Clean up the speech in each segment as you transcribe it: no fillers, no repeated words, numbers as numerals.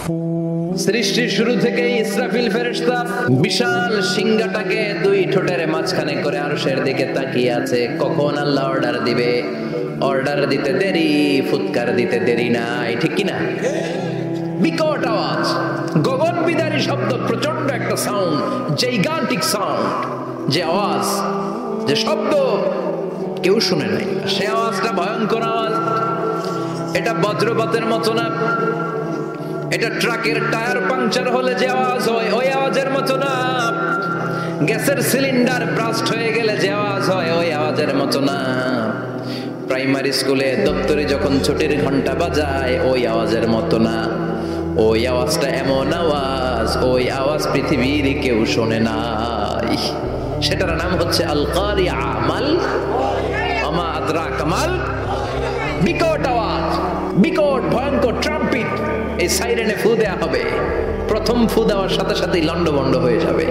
সৃষ্টির শুরু থেকে ইসরাফিল ফেরেশতা বিশাল সিংহাটাকে দুই ঠোঁটের মাঝখানে করে আরশের দিকে তাকিয়ে আছে, কখন আল্লাহ অর্ডার দিবে। অর্ডার দিতে দেরি, ফুৎকার দিতে দেরি নাই, ঠিক কিনা? বিকট আওয়াজ, গগন বিদারী শব্দ, প্রচন্ড একটা সাউন্ড, জাইগান্টিক সাউন্ড, যে আওয়াজ, যে শব্দ কেউ শুনে নাই, সে আওয়াজটা ভয়ঙ্কর আওয়াজ। এটা বজ্রপাতের মতো না, এটা ট্রাকের টায়ার পাংচার হলে যে আওয়াজ হয় ওই আওয়াজের মতো না, গ্যাসের সিলিন্ডার ব্রাস্ট হয়ে গেলে যে আওয়াজ হয় ওই আওয়াজের মতো না, প্রাইমারি স্কুলে দপ্তরে যখন ছুটির ঘন্টা বাজায় ওই আওয়াজের মতো না। ওই আওয়াজটা এমন আওয়াজ, ওই আওয়াজ পৃথিবীর কেউ শোনে নাই। সেটার নাম হচ্ছে আল কারিআ, মাল আমা আদরাকা মাল। বিকট আওয়াজ, বিকট ভয়ঙ্কর ট্রাম্পিট, এই সাইরেনে ফু দেয়া হবে। প্রথম ফু দেওয়ার সাথে সাথেই লন্ডভন্ড হয়ে যাবে।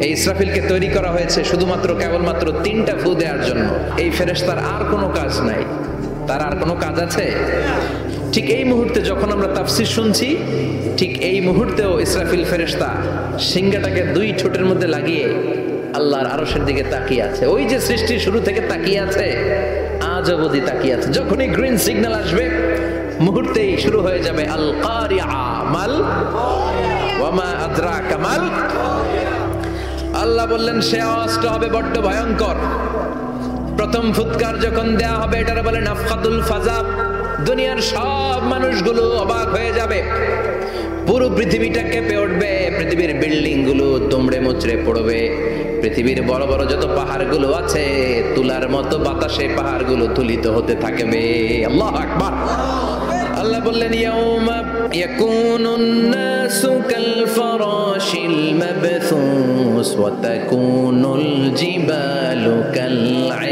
এই ইসরাফিলকে তৈরি করা হয়েছে শুধুমাত্র কেবলমাত্র 3টা ফু দেওয়ার জন্য। এই ফেরেশতার আর কোনো কাজ নাই। তার আর কোনো কাজ আছে? ঠিক এই মুহূর্তে যখন আমরা তাফসীর শুনছি, ঠিক এই মুহূর্তেও ইসরাফিল ফেরেশতা সিংহাটাকে দুই ঠোঁটের মধ্যে লাগিয়ে আল্লাহর আরশের দিকে তাকিয়ে আছে। ওই যে সৃষ্টির শুরু থেকে তাকিয়ে আছে, আজ অবধি তাকিয়ে আছে। যখনই গ্রিন সিগন্যাল আসবে মুহূর্তেই শুরু হয়ে যাবে আল কারিআ মাল ওয়া মা আদরাকা মাল। আল্লাহ বললেন সে আওয়াজটা হবে বড্ড ভয়ঙ্কর। প্রথম ফুৎকার যখন দেয়া হবে এটারে বলে নাফখাতুল ফাজা। দুনিয়ার সব মানুষগুলো অবাক হয়ে যাবে, পুরো পৃথিবীটা কেঁপে উঠবে, পৃথিবীর বিল্ডিং গুলো দুমড়ে মুচড়ে পড়বে, পৃথিবীর বড় বড় যত পাহাড়গুলো আছে তুলার মতো বাতাসে পাহাড়গুলো তুলিত হতে থাকবে। আল্লাহু আকবার। আল্লাহ বললেন ইয়াউমা ইয়াকুনুন নাসু কাল ফারাশিল মাবথুস ওয়া তাকুনুল জিবালু কাল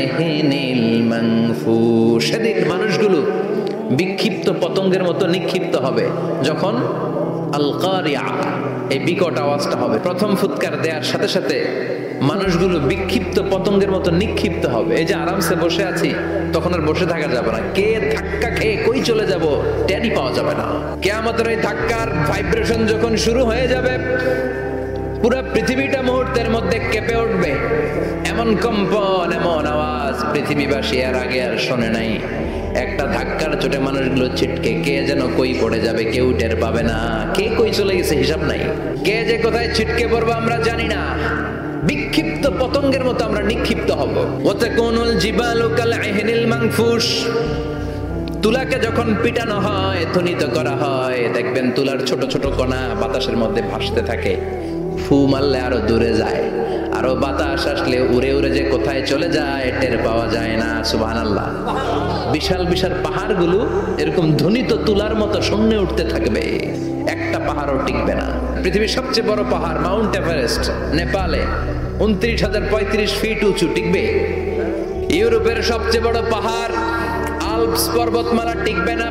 ইহনিল মানফুশ। সেদিন মানুষগুলো বিক্ষিপ্ত পতঙ্গের মতো নিক্ষিপ্ত হবে যখন আল কারিআ এই বিকট আওয়াজটা হবে। প্রথম ফুৎকার দেওয়ার সাথে সাথে মানুষগুলো বিক্ষিপ্ত পতঙ্গের মতো নিক্ষিপ্ত হবে। এই যে আরামসে বসে আছি তখন আর বসে থাকা যাবে না, কে ধাক্কা খেয়ে কই চলে যাব টেরই পাওয়া যাবে না। কিয়ামতের এই ধাক্কার ভাইব্রেশন যখন শুরু হয়ে যাবে পুরো পৃথিবীটা মুহূর্তের মধ্যে কেঁপে উঠবে। এমন কম্পন, এমন আওয়াজ পৃথিবীবাসী এর আগে আর শোনে নাই। একটা ধাক্কার চোটে মানুষগুলো ছিটকে কে যেন কই পড়ে যাবে, কেউ টের পাবে না। কে কই চলে গেছে হিসাব নাই, কে যে কোথায় ছিটকে পড়বো আমরা জানি না। বিক্ষিপ্ত পতঙ্গের মতো আমরা নিক্ষিপ্ত হব। ওয়াতাকুনুল জিবালু কাল ইহনিল মানফুশ। তুলাকে যখন পিটানো হয়, ধ্বনিত করা হয়, দেখবেন তুলার ছোট ছোট কণা বাতাসের মধ্যে ভাসতে থাকে। ফু মারলে আরো দূরে যায়, আরো বাতাস আসলে উড়ে উড়ে যে কোথায় চলে যায় টের পাওয়া যায় না। সুবহানাল্লাহ। বিশাল বিশাল পাহাড়গুলো এরকম ধ্বনিত তুলার মতো শূন্যে উঠতে থাকবে, একটা পাহাড়ও টিকবে না। পৃথিবীর সবচেয়ে বড় পাহাড় মাউন্ট এভারেস্ট নেপালে 29,035 ফিট উঁচু, টিকবে? ইউরোপের সবচেয়ে বড় পাহাড় আল্পস পর্বতমালা টিকবে না।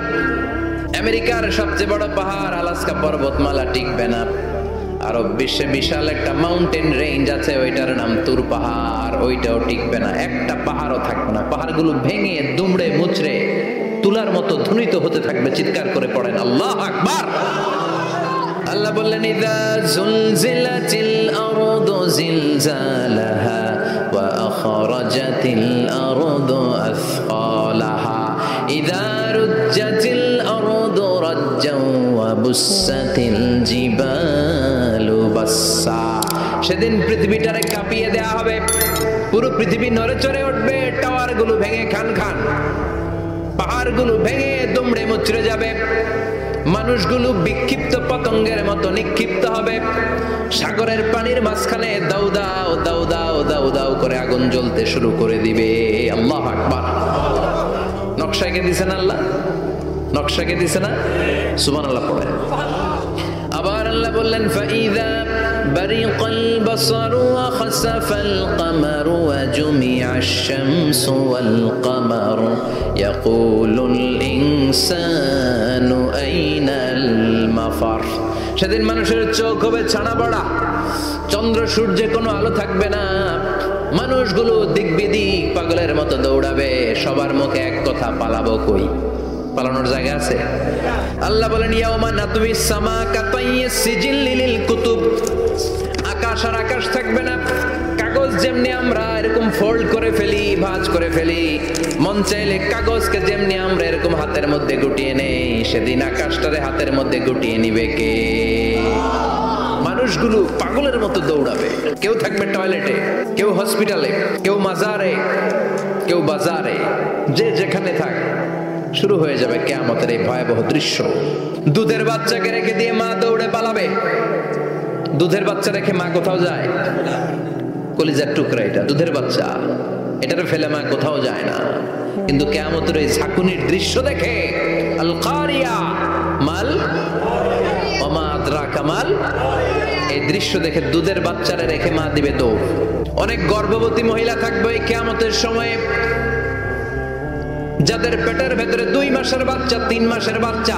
আমেরিকার সবচেয়ে বড় পাহাড় আলাস্কা পর্বতমালা টিকবে না। আরব বিশ্বে বিশাল একটা মাউন্টেন রেঞ্জ আছে, ওইটার নাম তুর পাহাড়, ওইটাও টিকবে না, একটা পাহাড়ও থাকবে না। পাহাড়গুলো ভেঙে দুমড়ে মুচড়ে তুলার মতো ধ্বনিত হতে থাকবে। চিৎকার করে পড়েন আল্লাহু আকবার। আল্লাহ বললেন ইযা যুলজিলাতিল আরদু জিলজালাহা ওয়া আখরাজাতিল আরদু আসফালাহা ইযা রুজ্জাতিল আরদু রাজ্জাও ওয়া বুসাতিল জিবালু বাসসা। সেদিন পৃথিবীটারে কাঁপিয়ে দেয়া হবে, পুরো পৃথিবী নড়ে চড়ে উঠবে, টাওয়ারগুলো ভেঙে খান খান, পাহাড়গুলো ভেঙে দুমড়ে মুচড়ে যাবে, মানুষগুলো বিক্ষিপ্ত পতঙ্গের মতো নিক্ষিপ্ত হবে। সাগরের পানির মাঝখানে দাউ দাউ দাউ দাউ দাউ দাউ করে আগুন জ্বলতে শুরু করে দিবে। আল্লাহু আকবার। নকশাকে দিছে না আল্লাহ, নকশাকে দিছে না? সুবহানাল্লাহ পড়ে। আবার আল্লাহ বললেন ফাইযা বারিকাল বাসারু ওয়া খাসাফাল কামারু ওয়া জুমিআশ শামসু ওয়াল কামারু ইয়াকুলুল ইনসানু আইনাল মাফার। সেদিন মানুষের চোখ হবে ছানা বড়া, চন্দ্র সূর্যে কোনো আলো থাকবে না, মানুষগুলো দিক বিদিক পাগলের মতো দৌড়াবে, সবার মুখে এক কথা পালাবো কই? পালানোর জায়গা আছে? আল্লাহ বলেন ইয়াউমা নাতউইস সামা কাতাইয়িস সিজিল্লি লিল কুতুব, আকাশ আর আকাশ থাকবে না। কাগজ যেমনি আমরা এরকম ফোল্ড করে ফেলি, ভাঁজ করে ফেলি, মন চাইলে কাগজকে যেমনি আমরা এরকম হাতের মধ্যে গুটিয়ে নেই, সেদিন আকাশটারে হাতের মধ্যে গুটিয়ে নিবে কে? মানুষগুলো পাগলের মতো দৌড়াবে। কেউ থাকবে টয়লেটে, কেউ হসপিটালে, কেউ মাজারে, কেউ বাজারে, যে যেখানে থাক, শুরু হয়ে যাবে কিয়ামতের এই ভয়াবহ দৃশ্য। দুধের বাচ্চাকে রেখে দিয়ে মা দৌড়ে পালাবে। দুধের বাচ্চা রেখে মা কোথাও যায়? কলিজার টুকরা এটা, দুধের বাচ্চা, এটারে ফেলে মা কোথাও যায় না। কিন্তু কিয়ামতের এই ঝাঁকুনির দৃশ্য দেখে আল কারিয়া মাল ওমা আদরাকা মাল, এই দৃশ্য দেখে দুধের বাচ্চারে রেখে মা দিবে দৌড়। অনেক গর্ভবতী মহিলা থাকবে এই কিয়ামতের সময়ে, যাদের পেটের ভেতরে 2 মাসের বাচ্চা, 3 মাসের বাচ্চা,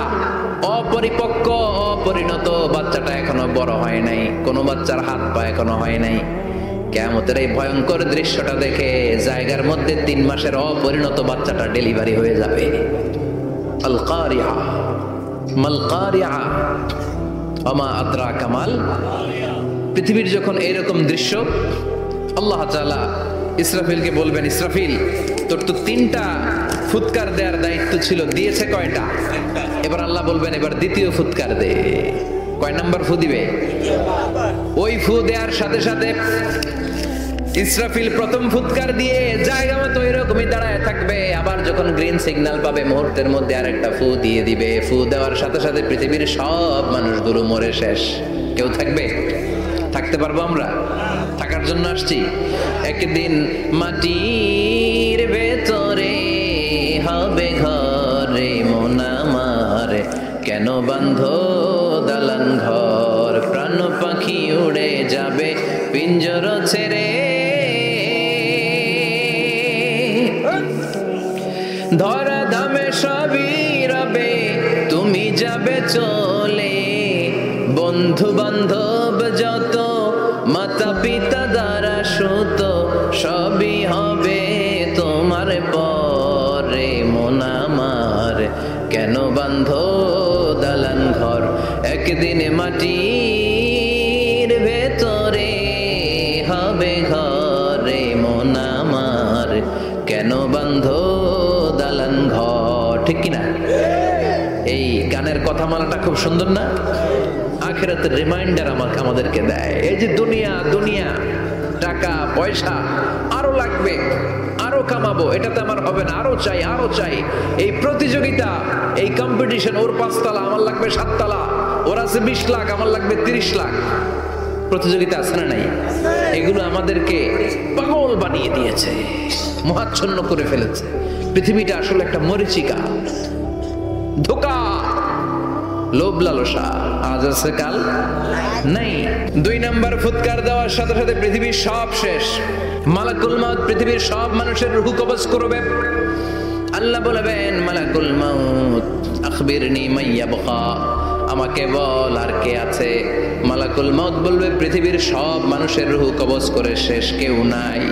অপরিপক্ক অপরিণত, বাচ্চাটা এখনো বড় হয় নাই, কোন বাচ্চার হাত পা এখনো হয় নাই। কিয়ামতের এই ভয়ঙ্কর দৃশ্যটা দেখে জায়গার মধ্যে 3 মাসের অপরিণত বাচ্চাটা ডেলিভারি হয়ে যাবে। আল কারিয়া মাল কারিয়া ওমা আদরাকা মাল। পৃথিবীর যখন এরকম দৃশ্য, আল্লাহ তাআলা ইসরাফিলকে বলবেন, ইসরাফিল তোর তো 3টা ফুৎকার দেওয়ার দায়িত্ব ছিল, দিয়েছে কয়টা? এবার আল্লাহ বলবেন এবার দ্বিতীয় ফুৎকার দে। কয় নাম্বার ফু দিবে? ওই ফু দেওয়ার সাথে সাথে ইসরাফিল প্রথম ফুৎকার দিয়ে জায়গা মতো এরকমই দাঁড়ায় থাকবে। আবার যখন গ্রিন সিগন্যাল পাবে মুহূর্তের মধ্যে আরেকটা ফু দিয়ে দিবে। ফু দেওয়ার সাথে সাথে পৃথিবীর সব মানুষগুলো মরে শেষ। কেউ থাকবে? থাকতে পারবো আমরা? থাকার জন্য আসছি। একদিন মাটির ভেতরে হবে ঘরে মন আমার, কেন বাঁধো দালান ঘর, প্রাণ পাখি উড়ে যাবে পিঞ্জর ছেড়ে, ধরা ধামে সবই রবে তুমি যাবে চলে, বন্ধু বান্ধব যত মাতা পিতা দ্বারা সুত সবই হবে তোমার পরে মন আমার, কেন বাঁধো দালান ঘর। একদিন মাটির ভেতরে হবে ঘরে মন আমার, কেন বাঁধো দালান ঘর। ঠিক কিনা? এই গানের কথামালাটা খুব সুন্দর না? আখিরাতের রিমাইন্ডার আমাদেরকে দেয়। এই যে দুনিয়া দুনিয়া, টাকা পয়সা আরো লাগবে, আরো কামাবো, এটাতে আমার হবে না, আরো চাই আরো চাই। এই প্রতিযোগিতা, এই কম্পিটিশন, ওর 5 তলা আমার লাগবে 7 তলা, ওর আছে 20 লাখ আমার লাগবে 30 লাখ। প্রতিযোগিতা আছে না নাই? এগুলো আমাদেরকে পাগল বানিয়ে দিয়েছে, মোহাচ্ছন্ন করে ফেলেছে। পৃথিবীটা আসলে একটা মরিচিকা, ধোঁকা, লোভ লালসা, আজ আছে কাল নাই। 2 নাম্বার ফুৎকার দেওয়ার সাথে সাথে পৃথিবীর সব শেষ। মালাকুল মাউত পৃথিবীর সব মানুষের রূহ কবজ করবে। আল্লাহ বলবেন মালাকুল মাউত আখবিরনি মাইয়াবকা, আমাকে বল আর কে আছে। মালাকুল মাউত বলবে পৃথিবীর সব মানুষের রূহ কবজ করে শেষ, কেউ নাই।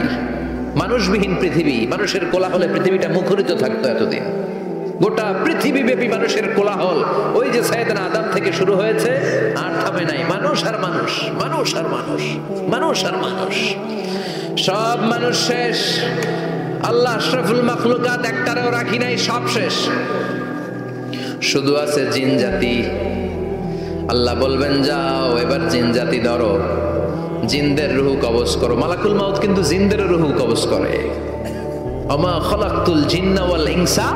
মানুষবিহীন পৃথিবী, মানুষের কোলাহলে পৃথিবীটা মুখরিত থাকতো এতদিন। গোটা পৃথিবী ব্যাপী মানুষের কোলাহল, ওই যে সাইয়েদনা আদম থেকে শুরু হয়েছে, আর থামে নাই। মানুষ আর মানুষ, মানুষ আর মানুষ, মানুষ আর মানুষ, সব মানুষ শেষ। আল্লাহ আশরাফুল মাখলুকাত একটারেও রাখি নাই, সব শেষ। শুধু আছে জিন জাতি। আল্লাহ বলবেন যাও এবার জিন জাতি ধরো, জিনদের রূহ কবজ করো। মালাকুল মাউত কিন্তু জিনদের রূহ কবজ করে। ওমা খালাকতুল জিন্না ওয়াল ইনসা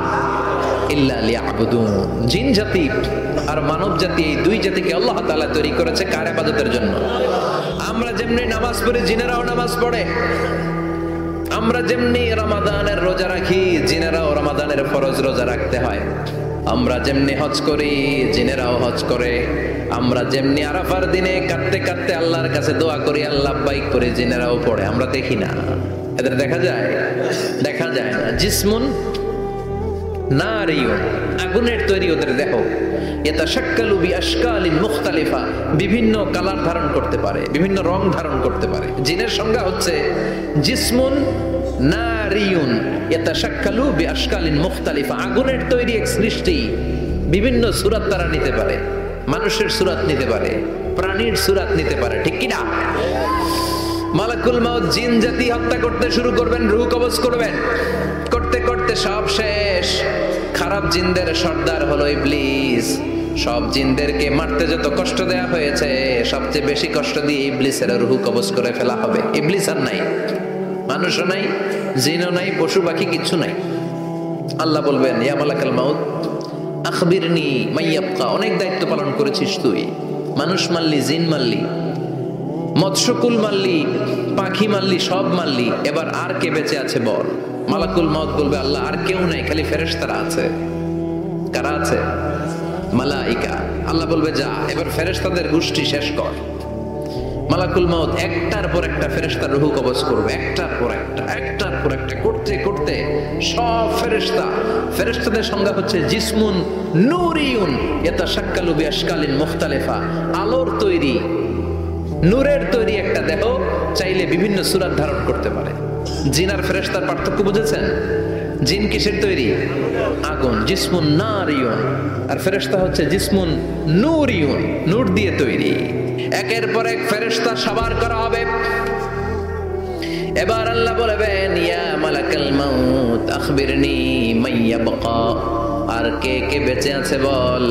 ইল্লা লিয়াবুদুন। জিন জাতি আর মানব জাতি, এই 2 জাতিকে আল্লাহ তাআলা তৈরি করেছে কার ইবাদতের জন্য। আমরা যেমনি নামাজ পড়ি, জিনেরাও নামাজ পড়ে। আমরা যেমনি রমাদানের রোজা রাখি, জিনেরাও রমাদানের ফরজ রোজা রাখতে হয়। আমরা যেমনি হজ করি, জিনেরাও হজ করে। আমরা যেমনি আরাফার দিনে কাঁদতে কাঁদতে আল্লাহর কাছে দোয়া করি, আল্লাহ বাইক করে, জিনেরাও পড়ে। আমরা দেখি না, এদের দেখা যায়? দেখা যায় না। জিসমুন নারিয়ুন, আগুনের তৈরি ওদের দেহ। ইয়াতাশাক্কালু বিআশকালিন মুখতালিফা, বিভিন্ন কালার ধারণ করতে পারে, বিভিন্ন রং ধারণ করতে পারে। জিনের সংজ্ঞা হচ্ছে জিসমুন নারিয়ুন ইয়াতাশাক্কালু বিআশকালিন মুখতালিফা, আগুনের তৈরি এক সৃষ্টি, বিভিন্ন সূরাত তারা নিতে পারে, মানুষের সূরাত নিতে পারে, প্রাণীর সূরাত নিতে পারে, ঠিক কি না? মালাকুল মাউত জিন জাতি হত্যা করতে শুরু করবেন, রূহ কবজ করবেন, করতে করতে সব শেষ। খারাপ জিনদের সর্দার হলো ইবলিস। সব জিনদেরকে মারতে যত কষ্ট দেয়া হয়েছে, সবচেয়ে বেশি কষ্ট দিয়ে ইবলিসের রূহ কবজ করে ফেলা হবে। ইবলিস আর নাই, মানুষও নাই, জিনও নাই, পশু পাখি কিচ্ছু নাই। আল্লাহ বলবেন, ইয়া মালাকাল মাউত আখবিরনি মাইয়াবকা, অনেক দায়িত্ব পালন করেছিস তুই, মানুষ মারলি, জিন মারলি, মৎস্যকুল মারলি, পাখি মারলি, সব মারলি, এবার আর কে বেঁচে আছে বল। মালাকুল মাউত বলবে, আল্লাহ আর কেউ নাই, খালি ফেরেশতারা আছে। কারা আছে? মালাইকা। আল্লাহ বলবে, যা এবার ফেরেশতাদের গোষ্ঠী শেষ কর। মালাকুল মাউত একটার পর একটা ফেরেশতার রূহ কবজ করবে, একটার পর একটা, একটার পর একটা, করতে করতে সব ফেরেশতা। ফেরেশতাদের সংজ্ঞা হচ্ছে জিসমুন নূরিয়ুন ইয়াতাশাক্কালু বিআশকালিন মুখতালিফা, আলোর তৈরি, নূরের তৈরি একটা দেহ, চাইলে বিভিন্ন সূরত ধারণ করতে পারে। জিন আর ফেরেশতার পার্থক্য বুঝেছেন? জিন কিসের তৈরি? আগুন, জিসমুন নারিয়ুন, আর ফেরেশতা হচ্ছে জিসমুন নূরিয়ুন, নূর দিয়ে তৈরি। একের পর এক ফেরেশতা সবার করা হবে। এবার আল্লাহ বলবেন, ইয়া মালাকাল মাউত আখবিরনি মাইয়াবকা, আর কে কে বেঁচে আছে বল।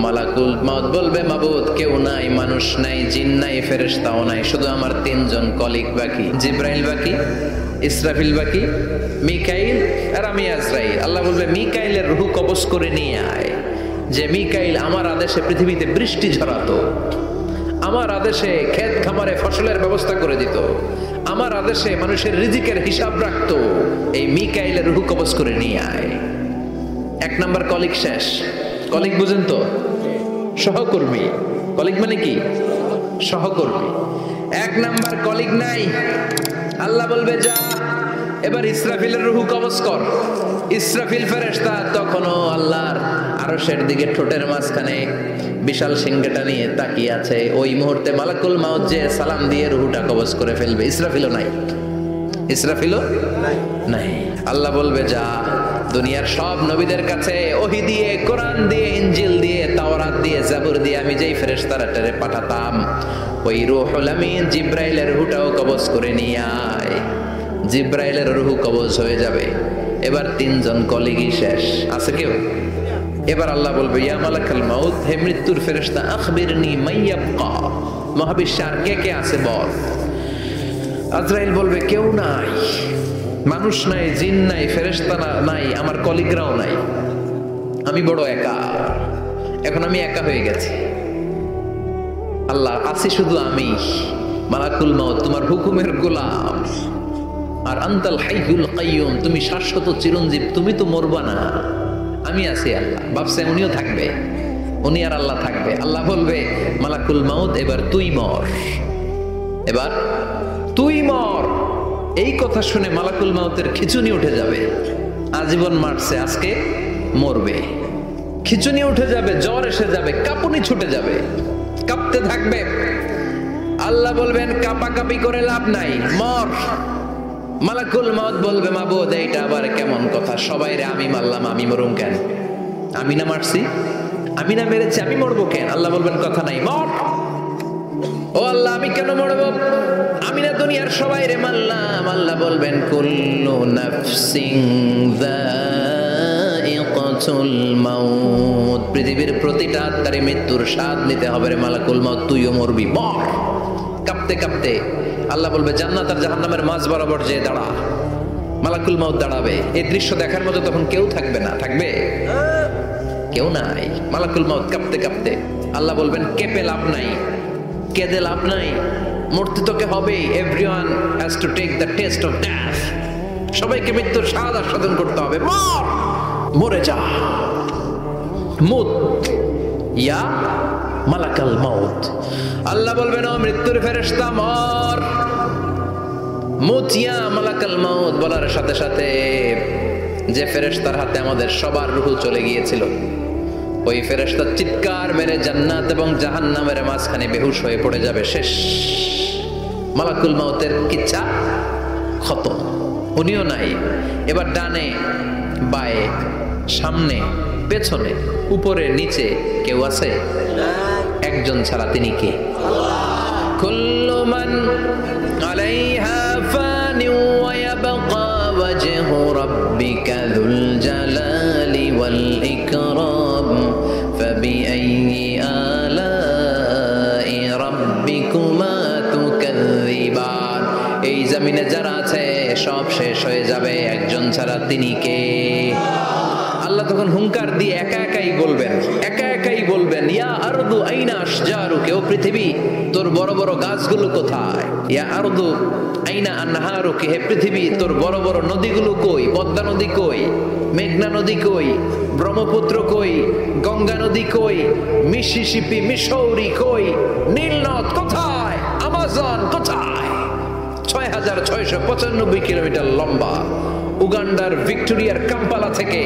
মালাকুল মাউত বলবে, মাবুদ কেউ নাই, মানুষ নাই, জিন নাই, ফেরেশতাও নাই, শুধু আমার তিনজন কলিগ বাকি। জিব্রাইল বাকি, ইসরাফিল বাকি, মিকাইল আর আমি আজরাইল। আল্লাহ বলবে, মিকাইলের রূহ কবজ করে নিয়ে আয়। যে মিকাইল আমার আদেশে পৃথিবীতে বৃষ্টি ঝরাতো, আমার আদেশে ক্ষেত খামারে ফসলের ব্যবস্থা করে দিত, আমার আদেশে মানুষের রিজিকের হিসাব রাখতো, এই মিকাইলের রূহ কবজ করে নিয়ে আয়। এক নাম্বার কলিগ শেষ। কলিগ বুঝেন তো? সহকর্মী। কলিগ মানে কি? সহকর্মী। এক নাম্বার কলিগ নাই। আল্লাহ বলবে, যা এবার ইসরাফিলের রূহ কবজ কর। ইসরাফিল ফেরেশতা তখনও আল্লাহর আরশের দিকে ঠোঁটের মাঝখানে বিশাল সিংহটা নিয়ে তাকিয়ে আছে। ওই মুহূর্তে মালাকুল মাউত যে সালাম দিয়ে রূহটা কবজ করে ফেলবে। ইসরাফিলও নাই, ইসরাফিলও নাই। আল্লাহ বলবে, যা দুনিয়ার সব নবীদের কাছে ওহী দিয়ে, কোরআন দিয়ে, ইনজিল দিয়ে, তাওরাত দিয়ে, জাবুর দিয়ে আমি যেই ফেরেশতারে পাঠাতাম, ওই রূহুল আমিন জিব্রাইলের রূহটাও কবজ করে নিয়ে আয়। জিব্রাইলের রূহ কবজ হয়ে যাবে। এবার তিনজন কলিগই শেষ। আছে কেউ? এবার আল্লাহ বলবে, ইয়া মালাকাল মাউত, হে মৃত্যুর ফেরেশতা আখবিরনি মাইয়াবকা, মহাবিশ্বে আর কে কে আছে বল। আজরাইল বলবে, কেউ নাই, মানুষ নাই, জিন নাই, ফেরেশতা নাই, আমার কলিগরাও নাই, আমি বড় একা। এখন আমি একা হয়ে গেছি। আল্লাহ, আছি শুধু আমি। মালাকুল মাউত, তোমার হুকুমের গোলাম। আর আনতাল হাইয়ুল কাইয়ুম, তুমি শাশ্বত চিরঞ্জীব, তুমি তো মরবা না, আমি আছি। আল্লাহ ভাবছে উনিও থাকবে, উনি আর আল্লাহ থাকবে। আল্লাহ বলবে, মালাকুল মাউত এবার তুই মর, এবার তুই মর। এই কথা শুনে মালাকুল মাউতের খিচুনি উঠে যাবে। আজীবন মারছে, আজকে মরবে। খিচুনি উঠে যাবে, জ্বর এসে যাবে, কাঁপুনি ছুটে যাবে, কাঁপতে থাকবে। আল্লাহ বলবেন, কাঁপাকাঁপি করে লাভ নাই, মর। মালাকুল মাউত বলবে, মাবুদ এইটা আবার কেমন কথা, সবাই রে আমি মারলাম, আমি মরুম কেন? আমি না মারছি, আমি না মেরেছি, আমি মরবো কেন? আল্লাহ বলবেন, কথা নাই, মর। ও আল্লাহ, আমি কেন মরবো? আমি না দুনিয়ার সবাই রে মারলাম। আল্লাহ বলবেন, কুল্লু নাফসিন যায়িকাতুল মাউত, পৃথিবীর প্রতিটা আত্মারে মৃত্যুর স্বাদ নিতে হবে রে মালাকুল মাউত, তুইও মরবি, মর। কাঁপতে কাঁপতে আল্লাহ বলবে, জান্নাত আর জাহান্নামের মাঝ বরাবর যে দাঁড়া। মালাকুল মাউত দাঁড়াবে। এই দৃশ্য দেখার মতো তখন কেউ থাকবে না। থাকবে? কেউ নাই। মালাকুল মাউত কাঁপতে কাঁপতে। আল্লাহ বলবেন, কেঁপে লাভ নাই, কেঁদে লাভ নাই, মরতে তোকে হবে। Everyone has to take the test of death, সবাইকে মৃত্যুর স্বাদ আস্বাদন করতে হবে। মর, মরে যা। মুত ইয়া মালাকাল মাউত। আল্লাহ বলবেন, ও মৃত্যুর ফেরেশতা মর। মুত ইয়া মালাকাল মাউত বলার সাথে সাথে যে ফেরেশতার হাতে আমাদের সবার রূহ চলে গিয়েছিল, ওই ফেরেশতা চিৎকার মেরে জান্নাত এবং জাহান্নামের মাঝখানে বেহুশ হয়ে পড়ে যাবে। শেষ। মালাকুল মাউতের কিচ্ছা খতম, উনিও নাই। এবার ডানে বায়ে সামনে পেছনে, উপরে, নিচে কেউ আছে? একজন ছাড়া, তিনি কে? কুল্লু মান আলাইহা ফানি ওয়া ইয়াবকা ওয়াজহু রাব্বিকা যুল জালালি ওয়াল ইকরাম ফাবিআইয়ি আলাই রাব্বিকুমা তুকাযযিবান। এই জমিনে যারা আছে সব শেষ হয়ে যাবে, একজন ছাড়া, তিনি কে? আল্লাহ তখন হুঙ্কার দিয়ে একা একাই বলবেন, ইয়া আরদু আইনা আশজারুকা, ও পৃথিবী তোর বড় বড় গাছগুলো কোথায়? ইয়া আরদু আইনা আনহারুকা, হে পৃথিবী তোর বড় বড় নদীগুলো কই? পদ্মা নদী কই? মেঘনা নদী কই? ব্রহ্মপুত্র কই? গঙ্গা নদী কই? মিসিসিপি, মিসৌরি কই? নীল নদ কোথায়? আমাজন কোথায়? ৬,৬৯৫ কিলোমিটার লম্বা উগান্ডার ভিক্টোরিয়ার কাম্পালা থেকে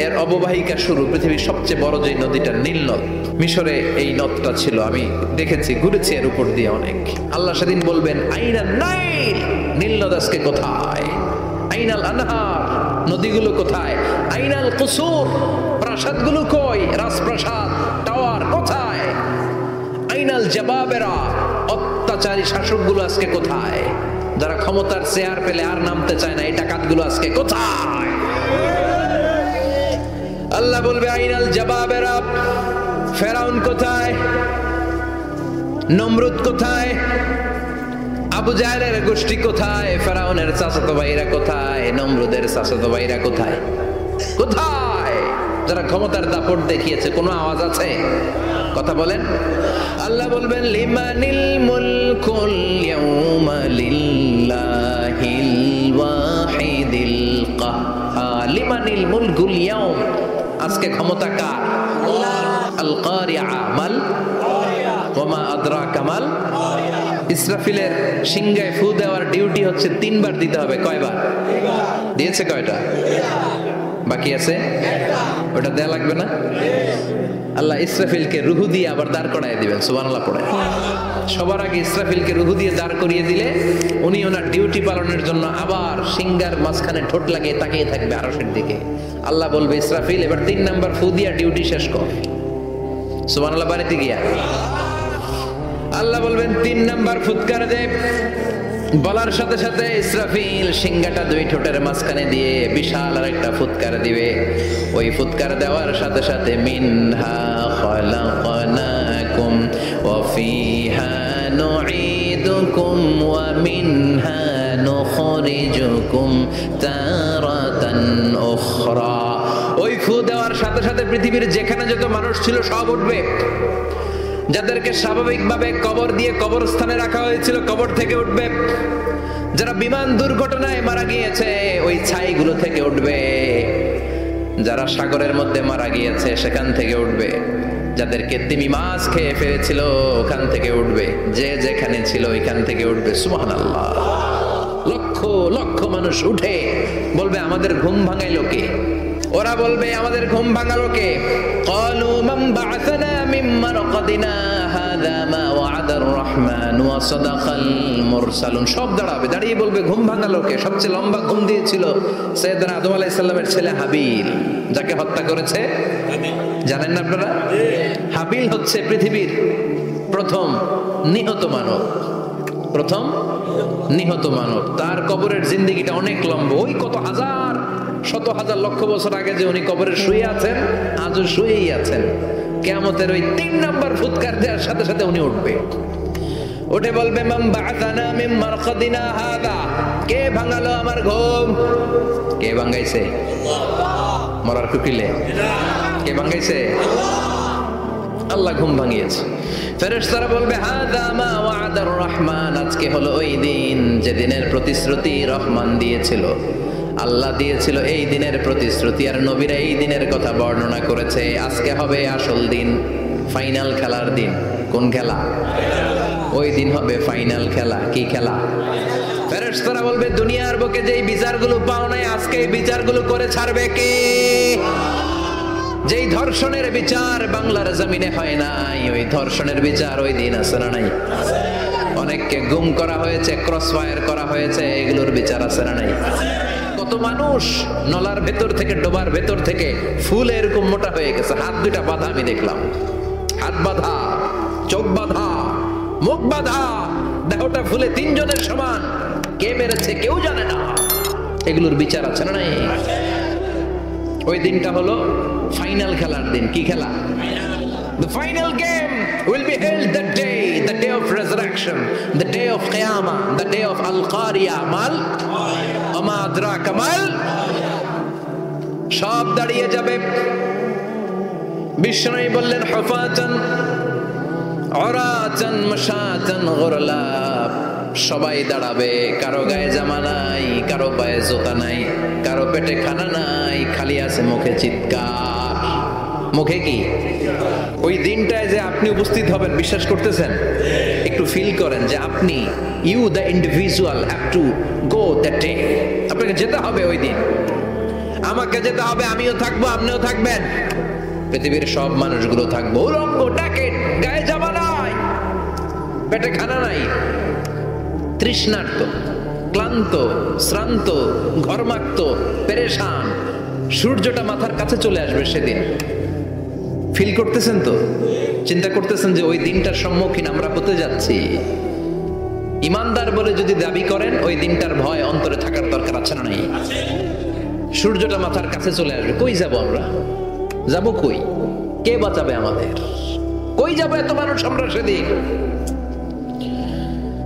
এর অববাহিকা শুরু। পৃথিবীর সবচেয়ে বড় যে নদীটা নীল নদ, মিশরে এই নদটা ছিল, আমি দেখেছি, ঘুরেছি এর উপর দিয়ে অনেক। আল্লাহ সেদিন বলবেন আইনা নাইল, নীল নদ আজকে কোথায়? আইনাল আনহার, নদীগুলো কোথায়? আইনাল কুসুর, প্রাসাদগুলো কই? রাজপ্রাসাদ, টাওয়ার কোথায়? আইনাল জাবাবেরা, অত্যাচারী শাসকগুলো আজকে কোথায়? যারা ক্ষমতার চেয়ার পেলে আর নামতে চায় না, এই ডাকাতগুলো আজকে কোথায়? আল্লাহ বলবে আইনাল জাবাবেরা, ফেরাউন কোথায়? নমরুদ কোথায়? আবু জাহেলের গোষ্ঠী কোথায়? ফেরাউনের চাচাতো ভাইরা কোথায়? নমরুদের চাচাতো ভাইরা কোথায়? কোথায়? যারা ক্ষমতার দাপট দেখিয়েছে, কোনো আওয়াজ আছে? কথা বলেন। আল্লাহ বলবেন লিমানিল মুলকুল ইয়াউমা লিল্লাহিল ওয়াহিদিল কাহ্হার, লিমানিল মুলকুল ইয়াউম, আজকে ক্ষমতা কার? আল কারিআ মাল ওয়া মা আদরাকা মাল। ইসরাফিলের সিংহায় ফু দেওয়ার ডিউটি হচ্ছে 3 বার দিতে হবে। কয়বার দিয়েছে? কয়টা বাকি আছে? ওটা দেয়া লাগবে না? আল্লাহ ইসরাফিলকে রুহু দিয়ে আবার দাঁড় করায় দিবেন, সুবহানাল্লাহ পড়ে। সবার আগে ইসরাফিলকে রুহু দিয়ে দাঁড় করিয়ে দিলে উনি ওনার ডিউটি পালনের জন্য আবার সিংহার মাঝখানে ঠোঁট লাগিয়ে তাকিয়ে থাকবে আরশের দিকে। আল্লাহ বলবে ইসরাফিল এবার 3 নাম্বার ফু দিয়া ডিউটি শেষ কর। সুবহানাল্লাহ বাড়িতে গিয়া আল্লাহ বলবেন 3 নাম্বার ফুৎকার দে। বলার সাথে সাথে ইসরাফিল সিংহাটা 2 ঠোঁটের মাঝখানে দিয়ে বিশাল আরেকটা ফুৎকার দিবে। ওই ফুৎকার দেওয়ার সাথে সাথে মিনহা খালাকনাকুম ওয়া ফিহা নুঈদুকুম ওয়া মিনহা নুখরিজুকুম তারাতান উখরা। ওই ফু দেওয়ার সাথে সাথে পৃথিবীর যেখানে যত মানুষ ছিল সব উঠবে। যাদেরকে স্বাভাবিকভাবে কবর দিয়ে কবরস্থানে রাখা হয়েছিল কবর থেকে উঠবে। যারা বিমান দুর্ঘটনায় মারা গিয়েছে ওই ছাইগুলো থেকে উঠবে। যারা সাগরের মধ্যে মারা গিয়েছে সেখান থেকে উঠবে। যাদেরকে তিমি মাছ খেয়ে ফেলেছিল ওখান থেকে উঠবে। যে যেখানে ছিল ওইখান থেকে উঠবে। সুবহানাল্লাহ। লক্ষ লক্ষ মানুষ উঠে বলবে আমাদের ঘুম ভাঙাইলো কে? ওরা বলবে আমাদের ঘুম ভাঙালো কে? ক্বালু মান বা'আসানা মিন মারকাদিনা হাযা মা ওয়া'আদার রহমান ওয়া সাদাকাল মুরসালুন। সব দাঁড়াবে, দাঁড়িয়ে বলবে ঘুম ভাঙালো কে? সবচেয়ে লম্বা ঘুম দিয়েছিল সাইয়েদনা আদম আলাইহিস সালামের ছেলে হাবিল, যাকে হত্যা করেছে জানেন না আপনারা? হাবিল হচ্ছে পৃথিবীর প্রথম নিহত মানব। প্রথম নিহত মানব। তার কবরের জিন্দেগিটা অনেক লম্বা। ওই কত হাজার শত হাজার লক্ষ বছর আগে যে উনি কবরে শুয়ে আছেন আজও শুয়েই আছেন। কিয়ামতের ওই 3 নাম্বার ফুৎকার দেওয়ার সাথে সাথে উনি উঠবে। উঠে বলবে মান বা'আসানা মিন মারকাদিনা হাযা। কে ভাঙালো আমার ঘুম? কে ভাঙাইছে? আল্লাহ। মরার কুকিলে কে ভাঙাইছে? আল্লাহ ঘুম ভাঙিয়েছে। ফেরেশতারা বলবে হাযা মা ওয়া'আদার রহমান। আজকে হলো ওই দিন যে দিনের প্রতিশ্রুতি রহমান দিয়েছিল, আল্লাহ দিয়েছিল। এই দিনের প্রতিশ্রুতি আর নবীরা এই দিনের কথা বর্ণনা করেছে। আজকে হবে আসল দিন, ফাইনাল খেলার দিন। কোন খেলা? ওই দিন হবে ফাইনাল খেলা। কি খেলা? ফেরেশতারা বলবে দুনিয়ার বুকে যেই বিচারগুলো পাও নাই আজকে এই বিচারগুলো করে ছাড়বে কে? যেই ধর্ষণের বিচার বাংলার জমিনে হয় নাই ওই ধর্ষণের বিচার ওই দিন আছে না নাই? অনেককে গুম করা হয়েছে, ক্রস ফায়ার করা হয়েছে, এগুলোর বিচার আছে না নাই? কত কত মানুষ নলার ভেতর থেকে, ডোবার ভেতর থেকে ফুলে এরকম মোটা হয়ে গেছে, হাত দুইটা বাঁধা আমি দেখলাম, হাত বাঁধা, চোখ বাঁধা, মুখ বাঁধা, দেহটা ফুলে তিনজনের সমান। কে মেরেছে কেউ জানে না। এগুলোর বিচার আছে না নাই? ওই দিনটা হলো ফাইনাল খেলার দিন। কি খেলা? The final game will be held that day, the day of resurrection, the day of Qiyamah, the day of Al-Qari'ah, mal ama adraka mal, সব দাঁড়িয়ে যাবে। বিষ্ণু বললেন হুফাতান উরাতান মাশাতান গুরলা, সবাই দাঁড়াবে, কারো গায়ে জামা নাই, কারো পায়ে জুতা নাই, কারো পেটে খানা নাই, খালি আছে মুখে চিৎকার। মুখে কি? ওই দিনটায় যে আপনি উপস্থিত হবেন, বিশ্বাস করতেছেন? একটু ফিল করেন যে আপনি, you the individual have to go that day. আপনাকে যেতে হবে ওই দিন, আমাকে যেতে হবে, আমিও থাকবো, আপনিও থাকবেন, পৃথিবীর সব মানুষগুলো থাকবো। উলঙ্গ, টাকেট, গায়ে জামা নাই, পেটে খানা নাই, তৃষ্ণার্ত, ক্লান্ত, শ্রান্ত, ঘর্মাক্ত, পেরেশান। সূর্যটা মাথার কাছে চলে আসবে সেদিন। ফিল করতেছেন তো? চিন্তা করতেছেন যে ওই দিনটার সম্মুখীন আমরা হতে যাচ্ছি। ইমানদার বলে যদি দাবি করেন, ওই দিনটার ভয় অন্তরে থাকার দরকার আছে না নাই? সূর্যটা মাথার কাছে চলে আসবে, কই যাব আমরা? যাব কই? কে বাঁচাবে আমাদের? কই যাব এত মানুষ আমরা সেদিন?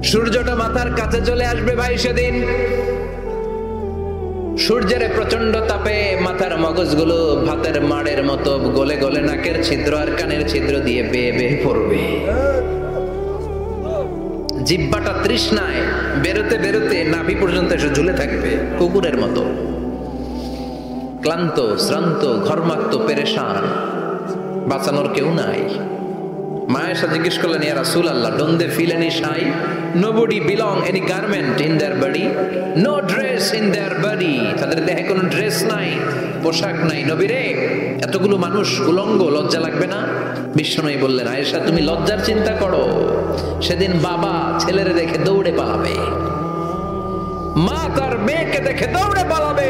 সূর্যটা মাথার কাছে চলে আসবে ভাই সেদিন। সূর্যের প্রচন্ড তাপে মাথার মগজগুলো ভাতের মাড়ের মতো গলে গলে নাকের ছিদ্র আর কানের ছিদ্র দিয়ে বেয়ে বেয়ে পড়বে। জিহ্বাটা তৃষ্ণায় বেরোতে বেরোতে নাভি পর্যন্ত এসে ঝুলে থাকবে কুকুরের মতো। ক্লান্ত, শ্রান্ত, ঘর্মাক্ত, পেরেশান, বাঁচানোর কেউ নাই। মায়ের সাথে জিজ্ঞেস করলেন, ইয়া রাসূলুল্লাহ, don't they feel any shy? Nobody belong any garment in their body, no dress in their body. তাদের দেহে কোনো ড্রেস নাই, পোশাক নাই। নবী রে, এতগুলো মানুষ উলঙ্গ, লজ্জা লাগবে না? বিষ্ণু বললেন, আয়েশা তুমি লজ্জার চিন্তা করো, সেদিন বাবা ছেলের দেখে দৌড়ে পালাবে, মা তার মেয়েকে দেখে দৌড়ে পালাবে।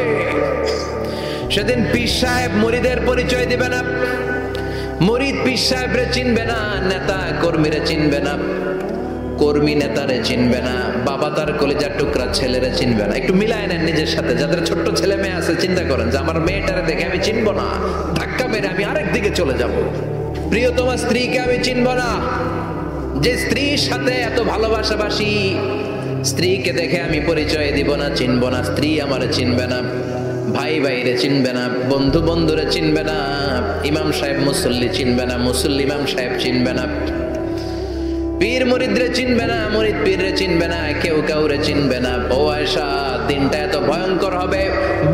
সেদিন পীর সাহেব মুরিদের পরিচয় দিবে না, মুরিদ পীর সাহেবরে চিনবে না, নেতা কর্মীরে চিনবে না, কর্মী নেতারে চিনবে না, বাবা তার কলিজার টুকরা ছেলেরে চিনবে না। একটু মিলায় নেন নিজের সাথে। যাদের ছোট্ট ছেলে মেয়ে আছে, চিন্তা করেন যে আমার মেয়েটারে দেখে আমি চিনবো না, ধাক্কা মেরে আমি আরেক দিকে চলে যাব। প্রিয়তমা স্ত্রীকে আমি চিনবো না, যে স্ত্রীর সাথে এত ভালোবাসাবাসি, স্ত্রীকে দেখে আমি পরিচয় দিব না, চিনবো না। স্ত্রী আমারে চিনবে না, ভাই ভাইরে চিনবে না, বন্ধু বন্ধুরে চিনবে না, ইমাম সাহেব মুসল্লি চিনবে না, মুসল্লি ইমাম সাহেব চিনবে না, পীর মুরিদরে চিনবে না, মুরিদ পীররে চিনবে না, কেউ কাউরে চিনবে না। ও আয়েশা, দিনটা এত ভয়ঙ্কর হবে,